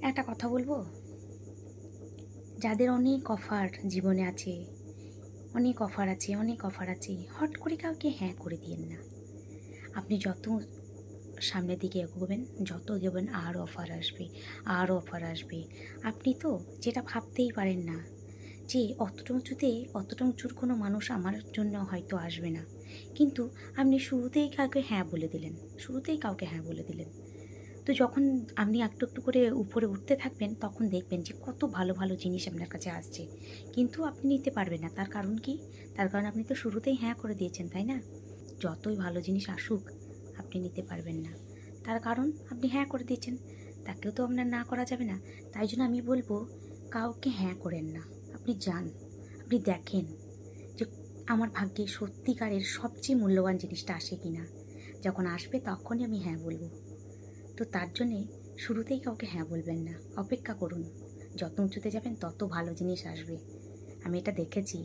একটা কথা বলবো, যাদের অনেক অফার জীবনে আছে, অনেক অফার আছে, অনেক অফার আছে, হট করে কাউকে হ্যাঁ করে দিয়েন না। আপনি যত সামনের দিকে এগোবেন, যত এগোবেন আরও অফার আসবে, আরও অফার আসবে। আপনি তো যেটা ভাবতেই পারেন না যে অতটা উঁচুর কোনো মানুষ আমার জন্য হয়তো আসবে না, কিন্তু আপনি শুরুতেই কাউকে হ্যাঁ বলে দিলেন, শুরুতেই কাউকে হ্যাঁ বলে দিলেন। তো যখন আপনি একটু একটু করে উপরে উঠতে থাকবেন, তখন দেখবেন যে কত ভালো ভালো জিনিস আপনার কাছে আসছে, কিন্তু আপনি নিতে পারবেন না। তার কারণ কি? তার কারণ আপনি তো শুরুতেই হ্যাঁ করে দিয়েছেন, তাই না? যতই ভালো জিনিস আসুক, আপনি নিতে পারবেন না। তার কারণ আপনি হ্যাঁ করে দিয়েছেন, তাকেও তো আপনার না করা যাবে না। তাই জন্য আমি বলবো, কাউকে হ্যাঁ করেন না। আপনি যান, আপনি দেখেন যে আমার ভাগ্যে সত্যিকারের সবচেয়ে মূল্যবান জিনিসটা আসে কি না। যখন আসবে তখনই আমি হ্যাঁ বলবো। তো তার জন্যে শুরুতেই কাউকে হ্যাঁ বলবেন না, অপেক্ষা করুন। যত উঁচুতে যাবেন তত ভালো জিনিস আসবে, আমি এটা দেখেছি।